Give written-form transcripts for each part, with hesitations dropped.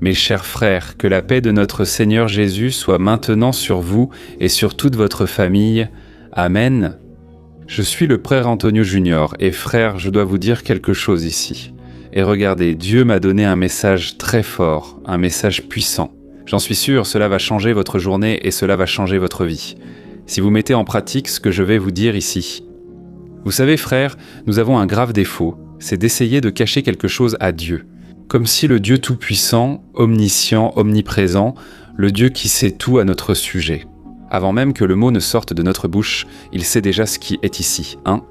Mes chers frères, que la paix de notre Seigneur Jésus soit maintenant sur vous et sur toute votre famille. Amen. Je suis le frère Antonio Junior et frère, je dois vous dire quelque chose ici. Et regardez, Dieu m'a donné un message très fort, un message puissant. J'en suis sûr, cela va changer votre journée et cela va changer votre vie. Si vous mettez en pratique ce que je vais vous dire ici. Vous savez, frère, nous avons un grave défaut, c'est d'essayer de cacher quelque chose à Dieu. Comme si le Dieu tout-puissant, omniscient, omniprésent, le Dieu qui sait tout à notre sujet. Avant même que le mot ne sorte de notre bouche, il sait déjà ce qui est ici, hein ?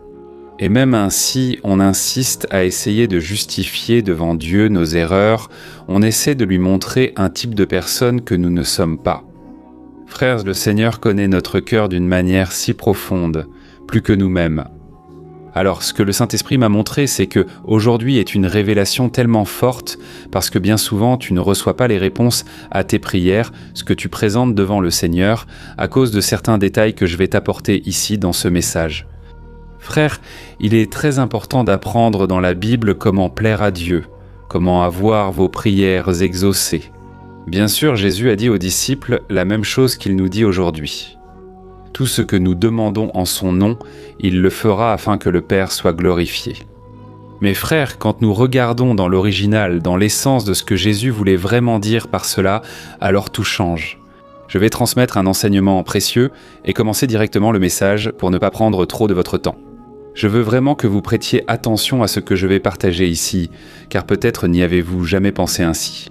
Et même ainsi, on insiste à essayer de justifier devant Dieu nos erreurs, on essaie de lui montrer un type de personne que nous ne sommes pas. Frères, le Seigneur connaît notre cœur d'une manière si profonde, plus que nous-mêmes. Alors, ce que le Saint-Esprit m'a montré, c'est que aujourd'hui est une révélation tellement forte parce que bien souvent, tu ne reçois pas les réponses à tes prières, ce que tu présentes devant le Seigneur, à cause de certains détails que je vais t'apporter ici dans ce message. Frère, il est très important d'apprendre dans la Bible comment plaire à Dieu, comment avoir vos prières exaucées. Bien sûr, Jésus a dit aux disciples la même chose qu'il nous dit aujourd'hui. Tout ce que nous demandons en son nom, il le fera afin que le Père soit glorifié. Mes frères, quand nous regardons dans l'original, dans l'essence de ce que Jésus voulait vraiment dire par cela, alors tout change. Je vais transmettre un enseignement précieux et commencer directement le message pour ne pas prendre trop de votre temps. Je veux vraiment que vous prêtiez attention à ce que je vais partager ici, car peut-être n'y avez-vous jamais pensé ainsi.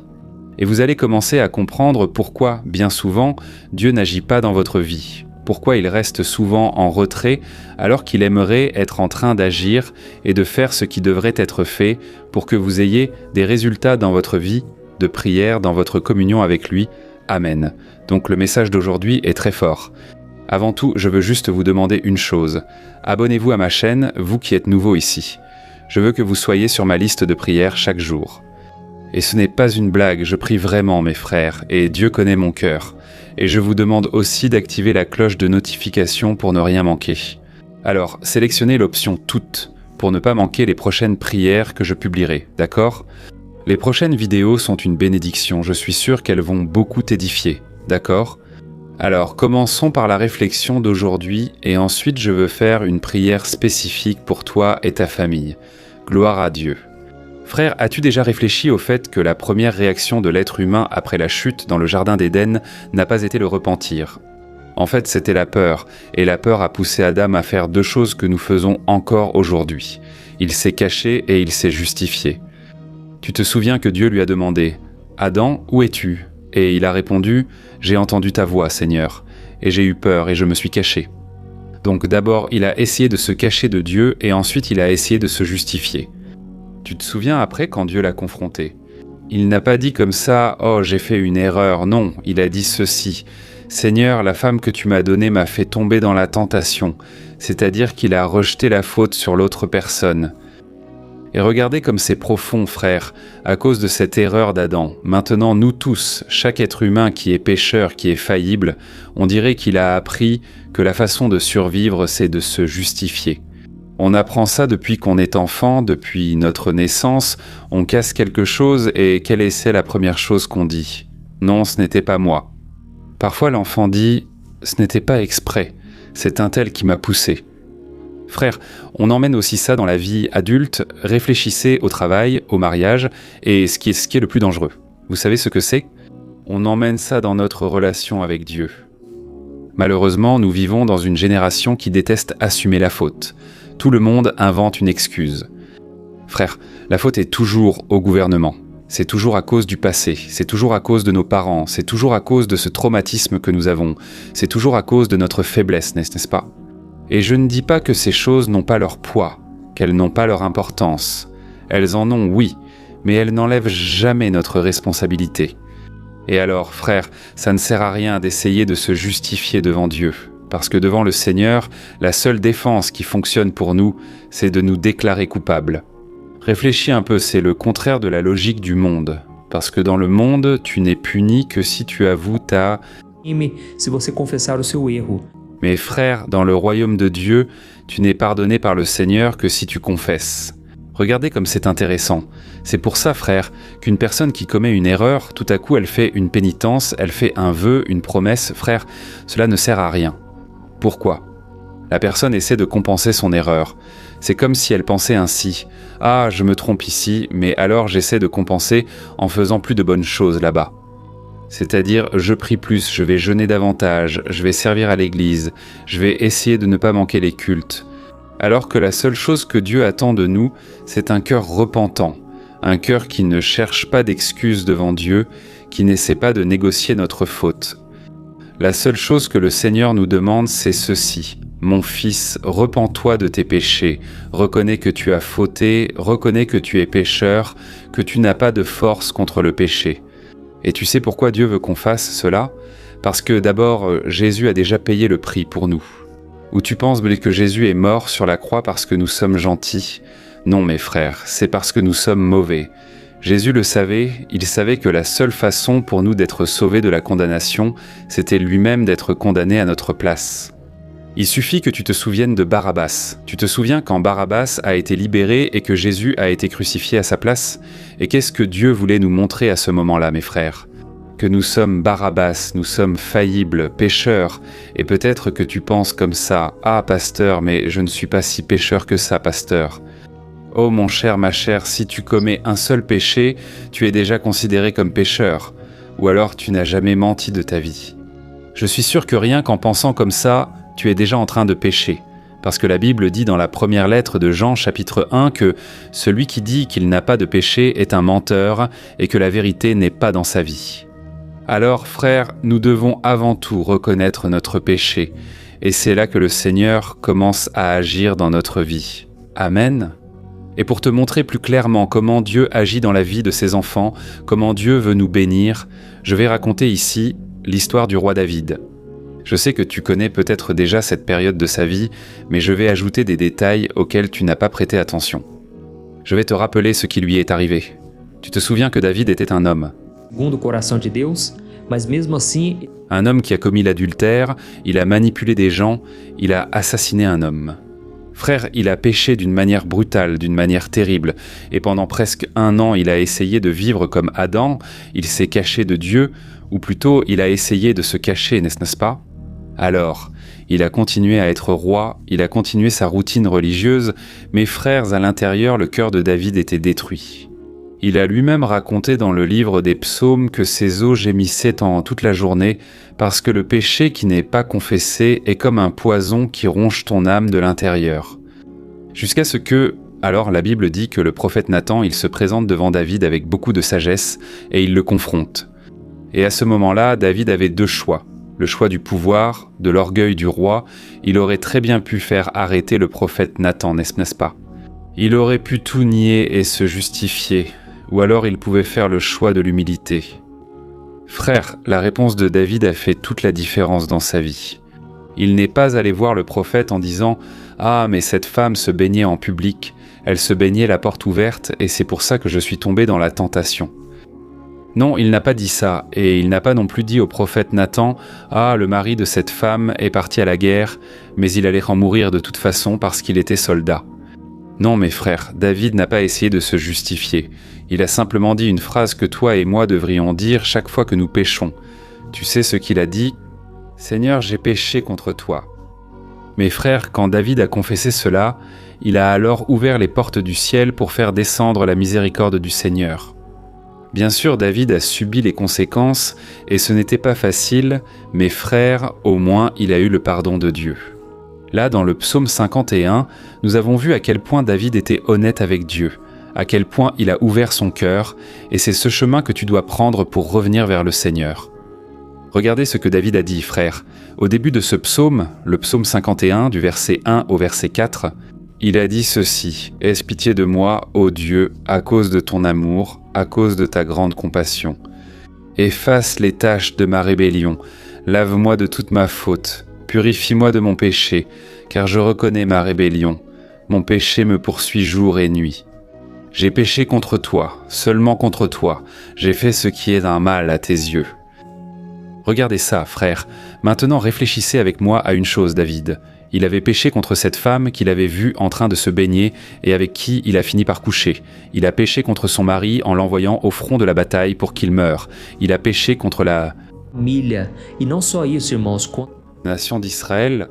Et vous allez commencer à comprendre pourquoi, bien souvent, Dieu n'agit pas dans votre vie. Pourquoi il reste souvent en retrait alors qu'il aimerait être en train d'agir et de faire ce qui devrait être fait pour que vous ayez des résultats dans votre vie, de prière, dans votre communion avec lui. Amen. Donc le message d'aujourd'hui est très fort. Avant tout, je veux juste vous demander une chose. Abonnez-vous à ma chaîne, vous qui êtes nouveau ici. Je veux que vous soyez sur ma liste de prières chaque jour. Et ce n'est pas une blague, je prie vraiment mes frères, et Dieu connaît mon cœur. Et je vous demande aussi d'activer la cloche de notification pour ne rien manquer. Alors, sélectionnez l'option « Toutes » pour ne pas manquer les prochaines prières que je publierai, d'accord ? Les prochaines vidéos sont une bénédiction, je suis sûr qu'elles vont beaucoup t'édifier, d'accord ? Alors, commençons par la réflexion d'aujourd'hui et ensuite je veux faire une prière spécifique pour toi et ta famille. Gloire à Dieu. Frère, as-tu déjà réfléchi au fait que la première réaction de l'être humain après la chute dans le jardin d'Éden n'a pas été le repentir ? En fait, c'était la peur, et la peur a poussé Adam à faire deux choses que nous faisons encore aujourd'hui. Il s'est caché et il s'est justifié. Tu te souviens que Dieu lui a demandé « Adam, où es-tu » Et il a répondu « J'ai entendu ta voix, Seigneur, et j'ai eu peur et je me suis caché. » Donc d'abord, il a essayé de se cacher de Dieu et ensuite il a essayé de se justifier. Tu te souviens après quand Dieu l'a confronté ? Il n'a pas dit comme ça « Oh, j'ai fait une erreur ». Non, il a dit ceci « Seigneur, la femme que tu m'as donnée m'a fait tomber dans la tentation ». C'est-à-dire qu'il a rejeté la faute sur l'autre personne. Et regardez comme c'est profond, frère, à cause de cette erreur d'Adam. Maintenant, nous tous, chaque être humain qui est pécheur, qui est faillible, on dirait qu'il a appris que la façon de survivre, c'est de se justifier. On apprend ça depuis qu'on est enfant, depuis notre naissance, on casse quelque chose et quelle est la première chose qu'on dit ? Non, ce n'était pas moi. Parfois l'enfant dit « ce n'était pas exprès, c'est un tel qui m'a poussé ». Frère, on emmène aussi ça dans la vie adulte, réfléchissez au travail, au mariage et ce qui est le plus dangereux. Vous savez ce que c'est ? On emmène ça dans notre relation avec Dieu. Malheureusement, nous vivons dans une génération qui déteste assumer la faute. Tout le monde invente une excuse. Frère, la faute est toujours au gouvernement. C'est toujours à cause du passé, c'est toujours à cause de nos parents, c'est toujours à cause de ce traumatisme que nous avons, c'est toujours à cause de notre faiblesse, n'est-ce pas ? Et je ne dis pas que ces choses n'ont pas leur poids, qu'elles n'ont pas leur importance. Elles en ont, oui, mais elles n'enlèvent jamais notre responsabilité. Et alors, frère, ça ne sert à rien d'essayer de se justifier devant Dieu. Parce que devant le Seigneur, la seule défense qui fonctionne pour nous, c'est de nous déclarer coupables. Réfléchis un peu, c'est le contraire de la logique du monde. Parce que dans le monde, tu n'es puni que si tu avoues ta... Se você confessar o seu erro. Mais frère, dans le royaume de Dieu, tu n'es pardonné par le Seigneur que si tu confesses. Regardez comme c'est intéressant. C'est pour ça, frère, qu'une personne qui commet une erreur, tout à coup elle fait une pénitence, elle fait un vœu, une promesse. Frère, cela ne sert à rien. Pourquoi ? La personne essaie de compenser son erreur. C'est comme si elle pensait ainsi. « Ah, je me trompe ici, mais alors j'essaie de compenser en faisant plus de bonnes choses là-bas. » C'est-à-dire, je prie plus, je vais jeûner davantage, je vais servir à l'église, je vais essayer de ne pas manquer les cultes. Alors que la seule chose que Dieu attend de nous, c'est un cœur repentant, un cœur qui ne cherche pas d'excuses devant Dieu, qui n'essaie pas de négocier notre faute. La seule chose que le Seigneur nous demande, c'est ceci. Mon fils, repens-toi de tes péchés, reconnais que tu as fauté, reconnais que tu es pécheur, que tu n'as pas de force contre le péché. Et tu sais pourquoi Dieu veut qu'on fasse cela ? Parce que d'abord, Jésus a déjà payé le prix pour nous. Ou tu penses que Jésus est mort sur la croix parce que nous sommes gentils ? Non mes frères, c'est parce que nous sommes mauvais. Jésus le savait, il savait que la seule façon pour nous d'être sauvés de la condamnation, c'était lui-même d'être condamné à notre place. Il suffit que tu te souviennes de Barabbas. Tu te souviens quand Barabbas a été libéré et que Jésus a été crucifié à sa place ? Et qu'est-ce que Dieu voulait nous montrer à ce moment-là, mes frères ? Que nous sommes Barabbas, nous sommes faillibles, pécheurs, et peut-être que tu penses comme ça, « Ah, pasteur, mais je ne suis pas si pécheur que ça, pasteur. » Oh mon cher, ma chère, si tu commets un seul péché, tu es déjà considéré comme pécheur, ou alors tu n'as jamais menti de ta vie. Je suis sûr que rien qu'en pensant comme ça, tu es déjà en train de pécher, parce que la Bible dit dans la première lettre de Jean chapitre 1 que celui qui dit qu'il n'a pas de péché est un menteur et que la vérité n'est pas dans sa vie. Alors, frères, nous devons avant tout reconnaître notre péché, et c'est là que le Seigneur commence à agir dans notre vie. Amen. Et pour te montrer plus clairement comment Dieu agit dans la vie de ses enfants, comment Dieu veut nous bénir, je vais raconter ici l'histoire du roi David. Je sais que tu connais peut-être déjà cette période de sa vie, mais je vais ajouter des détails auxquels tu n'as pas prêté attention. Je vais te rappeler ce qui lui est arrivé. Tu te souviens que David était un homme. Segundo o coração de Deus, mas mesmo assim, Un homme qui a commis l'adultère, il a manipulé des gens, il a assassiné un homme. Frère, il a péché d'une manière brutale, d'une manière terrible, et pendant presque 1 an, il a essayé de vivre comme Adam, il s'est caché de Dieu, ou plutôt, il a essayé de se cacher, n'est-ce pas ? Alors, il a continué à être roi, il a continué sa routine religieuse, mais frères, à l'intérieur, le cœur de David était détruit. Il a lui-même raconté dans le livre des psaumes que ses os gémissaient toute la journée parce que le péché qui n'est pas confessé est comme un poison qui ronge ton âme de l'intérieur. Jusqu'à ce que, alors la Bible dit que le prophète Nathan, il se présente devant David avec beaucoup de sagesse et il le confronte. Et à ce moment-là, David avait 2 choix. Le choix du pouvoir, de l'orgueil du roi, il aurait très bien pu faire arrêter le prophète Nathan, n'est-ce pas ? Il aurait pu tout nier et se justifier, ou alors il pouvait faire le choix de l'humilité. Frère, la réponse de David a fait toute la différence dans sa vie. Il n'est pas allé voir le prophète en disant « Ah, mais cette femme se baignait en public, elle se baignait la porte ouverte et c'est pour ça que je suis tombé dans la tentation. » Non, il n'a pas dit ça, et il n'a pas non plus dit au prophète Nathan « Ah, le mari de cette femme est parti à la guerre, mais il allait en mourir de toute façon parce qu'il était soldat. » Non, mes frères, David n'a pas essayé de se justifier. Il a simplement dit une phrase que toi et moi devrions dire chaque fois que nous péchons. Tu sais ce qu'il a dit ? « Seigneur, j'ai péché contre toi. » Mes frères, quand David a confessé cela, il a alors ouvert les portes du ciel pour faire descendre la miséricorde du Seigneur. Bien sûr, David a subi les conséquences, et ce n'était pas facile, mais frère, au moins, il a eu le pardon de Dieu. Là, dans le psaume 51, nous avons vu à quel point David était honnête avec Dieu, à quel point il a ouvert son cœur, et c'est ce chemin que tu dois prendre pour revenir vers le Seigneur. Regardez ce que David a dit, frère. Au début de ce psaume, le psaume 51, du verset 1 au verset 4, il a dit ceci « Aie pitié de moi, ô Dieu, à cause de ton amour, à cause de ta grande compassion. Efface les taches de ma rébellion, lave-moi de toute ma faute, purifie-moi de mon péché, car je reconnais ma rébellion. Mon péché me poursuit jour et nuit. J'ai péché contre toi, seulement contre toi, j'ai fait ce qui est un mal à tes yeux. » Regardez ça, frère. Maintenant réfléchissez avec moi à une chose, David. Il avait péché contre cette femme qu'il avait vue en train de se baigner et avec qui il a fini par coucher. Il a péché contre son mari en l'envoyant au front de la bataille pour qu'il meure. Il a péché contre la família. E não só isso, irmãos, nation d'Israël.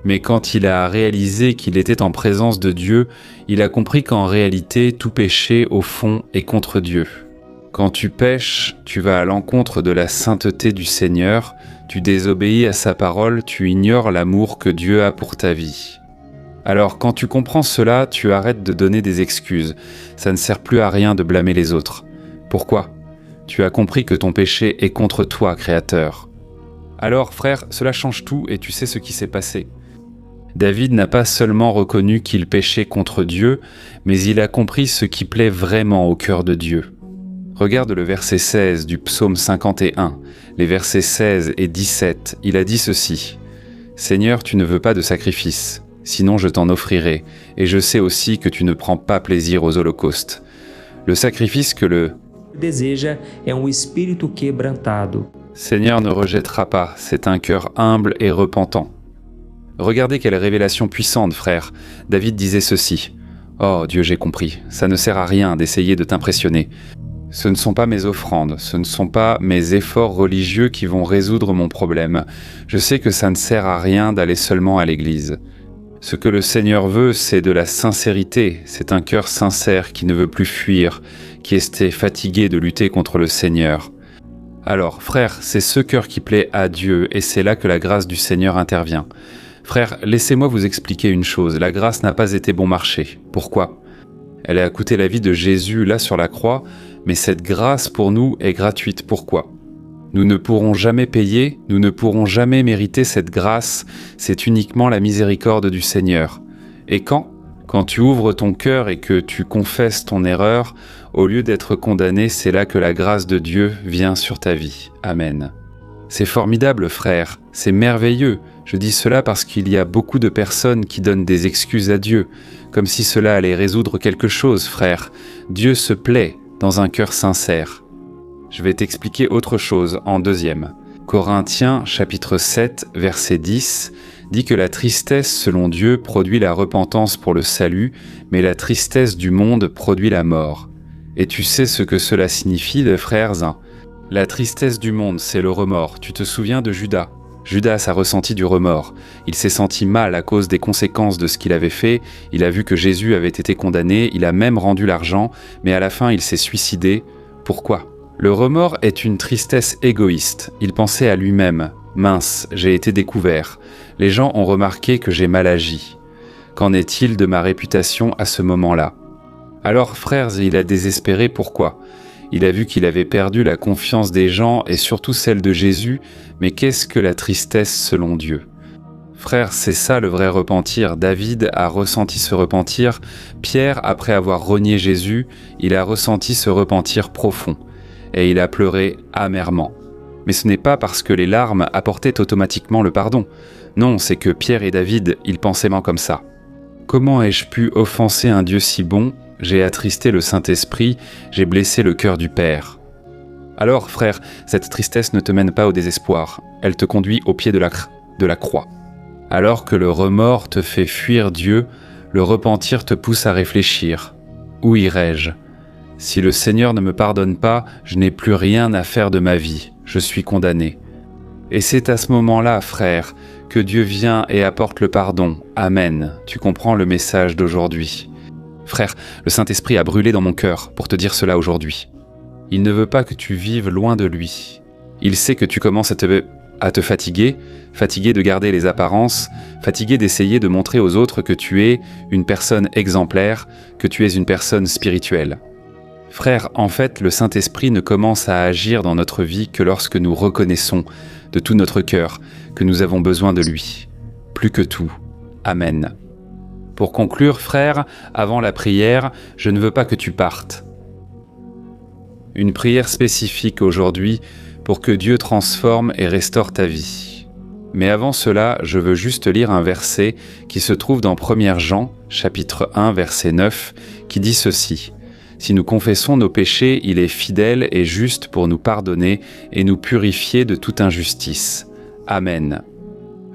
Mais quand il a réalisé qu'il était en présence de Dieu, il a compris qu'en réalité, tout péché, au fond, est contre Dieu. Quand tu pèches, tu vas à l'encontre de la sainteté du Seigneur, tu désobéis à sa parole, tu ignores l'amour que Dieu a pour ta vie. Alors quand tu comprends cela, tu arrêtes de donner des excuses. Ça ne sert plus à rien de blâmer les autres. Pourquoi ? Tu as compris que ton péché est contre toi, Créateur. Alors, frère, cela change tout et tu sais ce qui s'est passé. David n'a pas seulement reconnu qu'il péchait contre Dieu, mais il a compris ce qui plaît vraiment au cœur de Dieu. Regarde le verset 16 du psaume 51, les versets 16 et 17, il a dit ceci. « Seigneur, tu ne veux pas de sacrifice, sinon je t'en offrirai, et je sais aussi que tu ne prends pas plaisir aux holocaustes. Le sacrifice que le deseja é espírito quebrantado. Seigneur ne rejettera pas, c'est un cœur humble et repentant. » Regardez quelle révélation puissante, frère. David disait ceci. « Oh Dieu, j'ai compris, ça ne sert à rien d'essayer de t'impressionner. Ce ne sont pas mes offrandes, ce ne sont pas mes efforts religieux qui vont résoudre mon problème. Je sais que ça ne sert à rien d'aller seulement à l'église. Ce que le Seigneur veut, c'est de la sincérité, c'est un cœur sincère qui ne veut plus fuir, qui est fatigué de lutter contre le Seigneur. Alors, frère, c'est ce cœur qui plaît à Dieu et c'est là que la grâce du Seigneur intervient. Frère, laissez-moi vous expliquer une chose, la grâce n'a pas été bon marché. Pourquoi ? Elle a coûté la vie de Jésus là sur la croix, mais cette grâce pour nous est gratuite. Pourquoi ? Nous ne pourrons jamais payer, nous ne pourrons jamais mériter cette grâce, c'est uniquement la miséricorde du Seigneur. Et quand tu ouvres ton cœur et que tu confesses ton erreur, au lieu d'être condamné, c'est là que la grâce de Dieu vient sur ta vie. Amen. C'est formidable, frère, c'est merveilleux. Je dis cela parce qu'il y a beaucoup de personnes qui donnent des excuses à Dieu, comme si cela allait résoudre quelque chose, frère. Dieu se plaît dans un cœur sincère. Je vais t'expliquer autre chose en deuxième. Corinthiens chapitre 7, verset 10, dit que la tristesse selon Dieu produit la repentance pour le salut, mais la tristesse du monde produit la mort. Et tu sais ce que cela signifie, les frères ? La tristesse du monde, c'est le remords. Tu te souviens de Judas ? Judas a ressenti du remords. Il s'est senti mal à cause des conséquences de ce qu'il avait fait. Il a vu que Jésus avait été condamné. Il a même rendu l'argent, mais à la fin, il s'est suicidé. Pourquoi ? Le remords est une tristesse égoïste. Il pensait à lui-même. « Mince, j'ai été découvert. Les gens ont remarqué que j'ai mal agi. Qu'en est-il de ma réputation à ce moment-là ?» Alors, frères, il a désespéré. Pourquoi ? Il a vu qu'il avait perdu la confiance des gens et surtout celle de Jésus, mais qu'est-ce que la tristesse selon Dieu ? Frère, c'est ça le vrai repentir. David a ressenti ce repentir. Pierre, après avoir renié Jésus, il a ressenti ce repentir profond. Et il a pleuré amèrement. Mais ce n'est pas parce que les larmes apportaient automatiquement le pardon. Non, c'est que Pierre et David, ils pensaient comme ça. Comment ai-je pu offenser un Dieu si bon ? J'ai attristé le Saint-Esprit, j'ai blessé le cœur du Père. Alors, frère, cette tristesse ne te mène pas au désespoir, elle te conduit au pied de la croix. Alors que le remords te fait fuir Dieu, le repentir te pousse à réfléchir. Où irai-je ? Si le Seigneur ne me pardonne pas, je n'ai plus rien à faire de ma vie, je suis condamné. Et c'est à ce moment-là, frère, que Dieu vient et apporte le pardon. Amen. Tu comprends le message d'aujourd'hui. Frère, le Saint-Esprit a brûlé dans mon cœur pour te dire cela aujourd'hui. Il ne veut pas que tu vives loin de lui. Il sait que tu commences à te fatiguer de garder les apparences, fatigué d'essayer de montrer aux autres que tu es une personne exemplaire, que tu es une personne spirituelle. Frère, en fait, le Saint-Esprit ne commence à agir dans notre vie que lorsque nous reconnaissons de tout notre cœur que nous avons besoin de lui. Plus que tout. Amen. Pour conclure, frère, avant la prière, je ne veux pas que tu partes. Une prière spécifique aujourd'hui pour que Dieu transforme et restaure ta vie. Mais avant cela, je veux juste lire un verset qui se trouve dans 1 Jean, chapitre 1, verset 9, qui dit ceci. « Si nous confessons nos péchés, il est fidèle et juste pour nous pardonner et nous purifier de toute injustice. Amen. »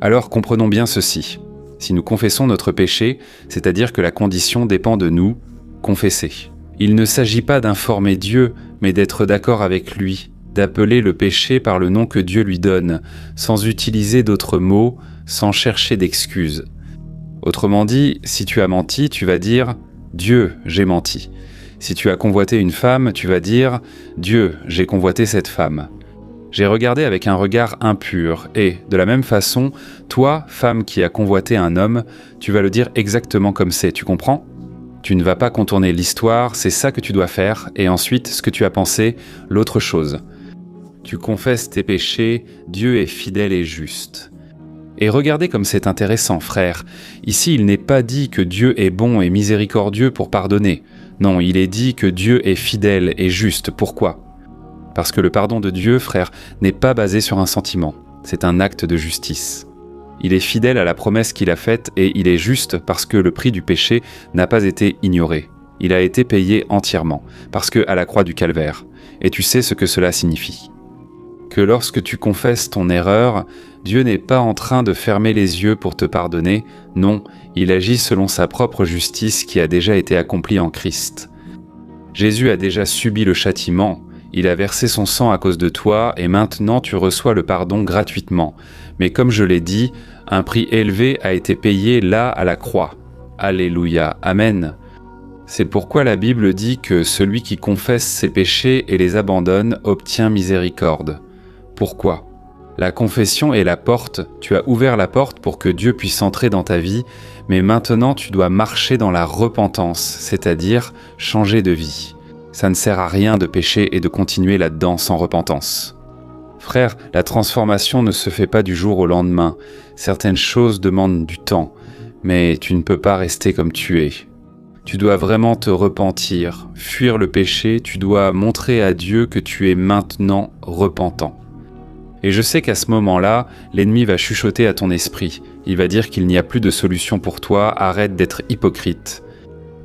Alors comprenons bien ceci. Si nous confessons notre péché, c'est-à-dire que la condition dépend de nous, confesser. Il ne s'agit pas d'informer Dieu, mais d'être d'accord avec lui, d'appeler le péché par le nom que Dieu lui donne, sans utiliser d'autres mots, sans chercher d'excuses. Autrement dit, si tu as menti, tu vas dire « Dieu, j'ai menti ». Si tu as convoité une femme, tu vas dire « Dieu, j'ai convoité cette femme ». J'ai regardé avec un regard impur et, de la même façon, toi, femme qui a convoité un homme, tu vas le dire exactement comme c'est, tu comprends ? Tu ne vas pas contourner l'histoire, c'est ça que tu dois faire, et ensuite, ce que tu as pensé, l'autre chose. Tu confesses tes péchés, Dieu est fidèle et juste. Et regardez comme c'est intéressant, frère. Ici, il n'est pas dit que Dieu est bon et miséricordieux pour pardonner. Non, il est dit que Dieu est fidèle et juste. Pourquoi ? Parce que le pardon de Dieu, frère, n'est pas basé sur un sentiment. C'est un acte de justice. Il est fidèle à la promesse qu'il a faite et il est juste parce que le prix du péché n'a pas été ignoré. Il a été payé entièrement, parce que à la croix du calvaire. Et tu sais ce que cela signifie. Que lorsque tu confesses ton erreur, Dieu n'est pas en train de fermer les yeux pour te pardonner, non, il agit selon sa propre justice qui a déjà été accomplie en Christ. Jésus a déjà subi le châtiment, il a versé son sang à cause de toi et maintenant tu reçois le pardon gratuitement. Mais comme je l'ai dit, un prix élevé a été payé là à la croix. Alléluia, Amen. C'est pourquoi la Bible dit que celui qui confesse ses péchés et les abandonne obtient miséricorde. Pourquoi ? La confession est la porte, tu as ouvert la porte pour que Dieu puisse entrer dans ta vie, mais maintenant tu dois marcher dans la repentance, c'est-à-dire changer de vie. Ça ne sert à rien de pécher et de continuer là-dedans sans repentance. Frère, la transformation ne se fait pas du jour au lendemain. Certaines choses demandent du temps, mais tu ne peux pas rester comme tu es. Tu dois vraiment te repentir, fuir le péché, tu dois montrer à Dieu que tu es maintenant repentant. Et je sais qu'à ce moment-là, l'ennemi va chuchoter à ton esprit. Il va dire qu'il n'y a plus de solution pour toi, arrête d'être hypocrite.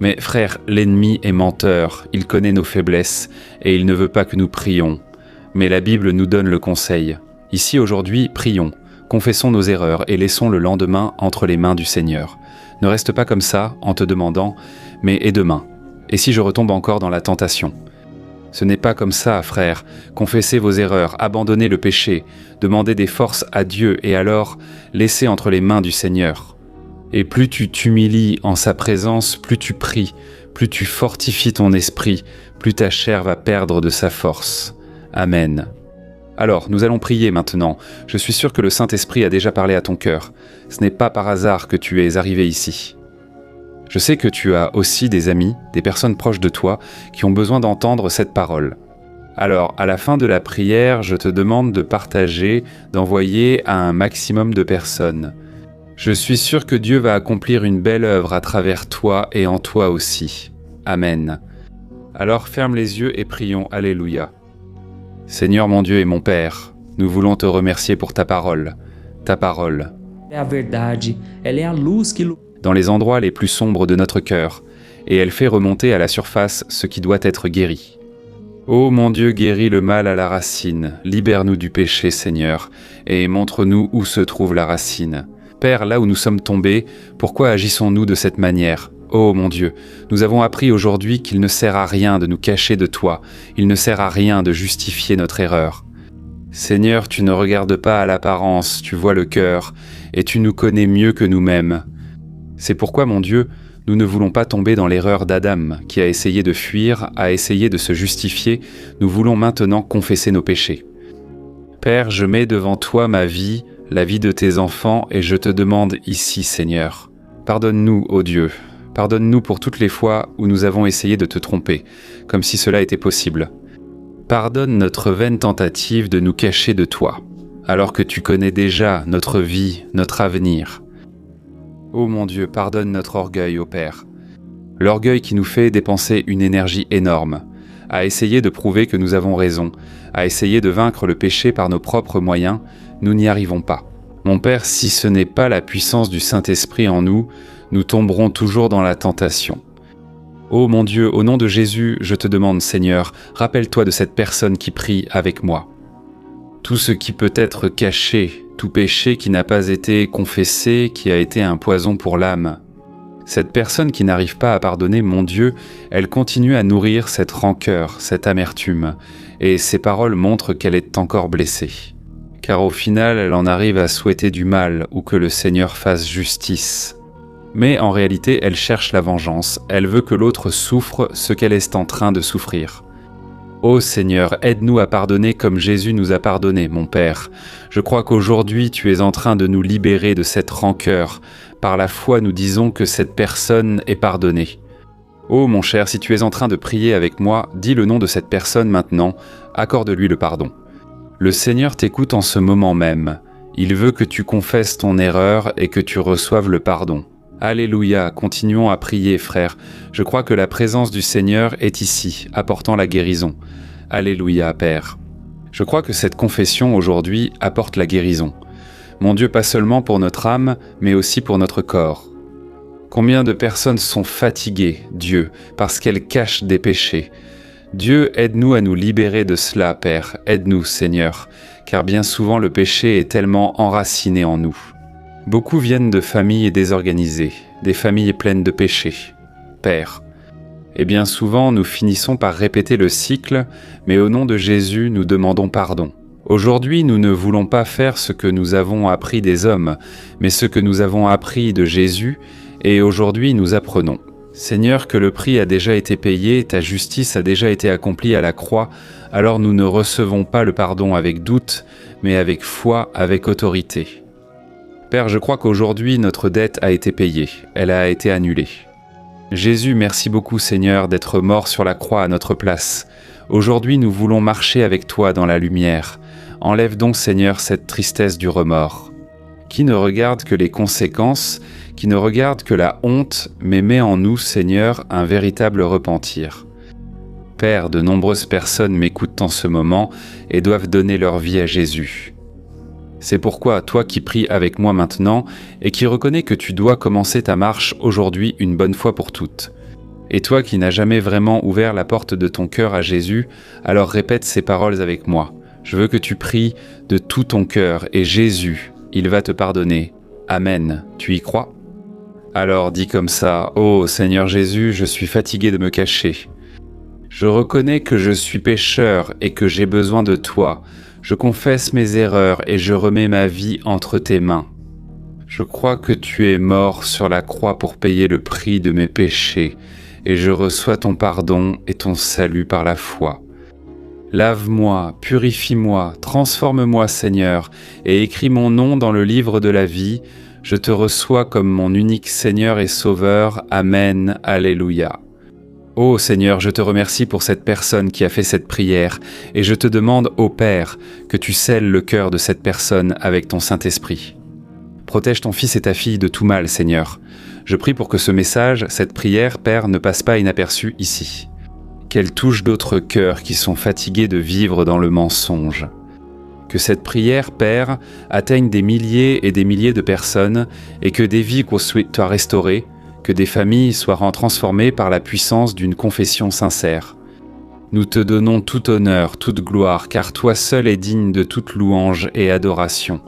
Mais frère, l'ennemi est menteur, il connaît nos faiblesses et il ne veut pas que nous prions. Mais la Bible nous donne le conseil. Ici aujourd'hui, prions, confessons nos erreurs et laissons le lendemain entre les mains du Seigneur. Ne reste pas comme ça en te demandant « mais et demain ? Et si je retombe encore dans la tentation ?» Ce n'est pas comme ça, frère. Confessez vos erreurs, abandonnez le péché, demandez des forces à Dieu et alors laissez entre les mains du Seigneur. Et plus tu t'humilies en sa présence, plus tu pries, plus tu fortifies ton esprit, plus ta chair va perdre de sa force. Amen. Alors, nous allons prier maintenant. Je suis sûr que le Saint-Esprit a déjà parlé à ton cœur. Ce n'est pas par hasard que tu es arrivé ici. Je sais que tu as aussi des amis, des personnes proches de toi, qui ont besoin d'entendre cette parole. Alors, à la fin de la prière, je te demande de partager, d'envoyer à un maximum de personnes. Je suis sûr que Dieu va accomplir une belle œuvre à travers toi et en toi aussi. Amen. Alors ferme les yeux et prions. Alléluia. Seigneur mon Dieu et mon Père, nous voulons te remercier pour ta parole. Ta parole. É a verdade, ela é a luz que dans les endroits les plus sombres de notre cœur, et elle fait remonter à la surface ce qui doit être guéri. Ô mon Dieu, guéris le mal à la racine, libère-nous du péché, Seigneur, et montre-nous où se trouve la racine. Père, là où nous sommes tombés, pourquoi agissons-nous de cette manière ? Ô mon Dieu, nous avons appris aujourd'hui qu'il ne sert à rien de nous cacher de toi, il ne sert à rien de justifier notre erreur. Seigneur, tu ne regardes pas à l'apparence, tu vois le cœur, et tu nous connais mieux que nous-mêmes. C'est pourquoi, mon Dieu, nous ne voulons pas tomber dans l'erreur d'Adam, qui a essayé de fuir, a essayé de se justifier. Nous voulons maintenant confesser nos péchés. Père, je mets devant toi ma vie, la vie de tes enfants, et je te demande ici, Seigneur. Pardonne-nous, ô Dieu. Pardonne-nous pour toutes les fois où nous avons essayé de te tromper, comme si cela était possible. Pardonne notre vaine tentative de nous cacher de toi, alors que tu connais déjà notre vie, notre avenir. Ô mon Dieu, pardonne notre orgueil, ô Père. L'orgueil qui nous fait dépenser une énergie énorme, à essayer de prouver que nous avons raison, à essayer de vaincre le péché par nos propres moyens, nous n'y arrivons pas. Mon Père, si ce n'est pas la puissance du Saint-Esprit en nous, nous tomberons toujours dans la tentation. Ô mon Dieu, au nom de Jésus, je te demande, Seigneur, rappelle-toi de cette personne qui prie avec moi. tout ce qui peut être caché, tout péché qui n'a pas été confessé, qui a été un poison pour l'âme. Cette personne qui n'arrive pas à pardonner mon Dieu, elle continue à nourrir cette rancœur, cette amertume, et ses paroles montrent qu'elle est encore blessée. Car au final, elle en arrive à souhaiter du mal ou que le Seigneur fasse justice. Mais en réalité, elle cherche la vengeance, elle veut que l'autre souffre ce qu'elle est en train de souffrir. Ô Seigneur, aide-nous à pardonner comme Jésus nous a pardonné, mon Père. Je crois qu'aujourd'hui, tu es en train de nous libérer de cette rancœur. Par la foi, nous disons que cette personne est pardonnée. Ô mon cher, si tu es en train de prier avec moi, dis le nom de cette personne maintenant, accorde-lui le pardon. Le Seigneur t'écoute en ce moment même. Il veut que tu confesses ton erreur et que tu reçoives le pardon. Alléluia, continuons à prier, frères. Je crois que la présence du Seigneur est ici, apportant la guérison. Alléluia, Père. Je crois que cette confession aujourd'hui apporte la guérison. Mon Dieu, pas seulement pour notre âme, mais aussi pour notre corps. Combien de personnes sont fatiguées, Dieu, parce qu'elles cachent des péchés. Dieu, aide-nous à nous libérer de cela, Père. Aide-nous, Seigneur, car bien souvent le péché est tellement enraciné en nous. Beaucoup viennent de familles désorganisées, des familles pleines de péchés. Père. Et bien souvent, nous finissons par répéter le cycle, mais au nom de Jésus, nous demandons pardon. Aujourd'hui, nous ne voulons pas faire ce que nous avons appris des hommes, mais ce que nous avons appris de Jésus, et aujourd'hui nous apprenons. Seigneur, que le prix a déjà été payé, ta justice a déjà été accomplie à la croix, alors nous ne recevons pas le pardon avec doute, mais avec foi, avec autorité. Père, je crois qu'aujourd'hui notre dette a été payée, elle a été annulée. Jésus, merci beaucoup Seigneur d'être mort sur la croix à notre place. Aujourd'hui nous voulons marcher avec toi dans la lumière. Enlève donc Seigneur cette tristesse du remords. Qui ne regarde que les conséquences, qui ne regarde que la honte, mais met en nous, Seigneur, un véritable repentir. Père, de nombreuses personnes m'écoutent en ce moment et doivent donner leur vie à Jésus. C'est pourquoi, toi qui pries avec moi maintenant et qui reconnais que tu dois commencer ta marche aujourd'hui une bonne fois pour toutes. Et toi qui n'as jamais vraiment ouvert la porte de ton cœur à Jésus, alors répète ces paroles avec moi. Je veux que tu pries de tout ton cœur et Jésus, il va te pardonner. Amen. Tu y crois ? Alors dis comme ça, « Oh Seigneur Jésus, je suis fatigué de me cacher. Je reconnais que je suis pécheur et que j'ai besoin de toi. Je confesse mes erreurs et je remets ma vie entre tes mains. Je crois que tu es mort sur la croix pour payer le prix de mes péchés et je reçois ton pardon et ton salut par la foi. Lave-moi, purifie-moi, transforme-moi Seigneur et écris mon nom dans le livre de la vie. Je te reçois comme mon unique Seigneur et Sauveur. Amen. Alléluia. Ô Seigneur, je te remercie pour cette personne qui a fait cette prière et je te demande, ô Père, que tu scelles le cœur de cette personne avec ton Saint-Esprit. Protège ton fils et ta fille de tout mal, Seigneur. Je prie pour que ce message, cette prière, Père, ne passe pas inaperçu ici. Qu'elle touche d'autres cœurs qui sont fatigués de vivre dans le mensonge. Que cette prière, Père, atteigne des milliers et des milliers de personnes et que des vies soient restaurées, que des familles soient transformées par la puissance d'une confession sincère. Nous te donnons tout honneur, toute gloire, car toi seul es digne de toute louange et adoration.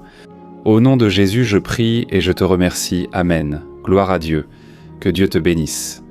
Au nom de Jésus, je prie et je te remercie. Amen. Gloire à Dieu. Que Dieu te bénisse.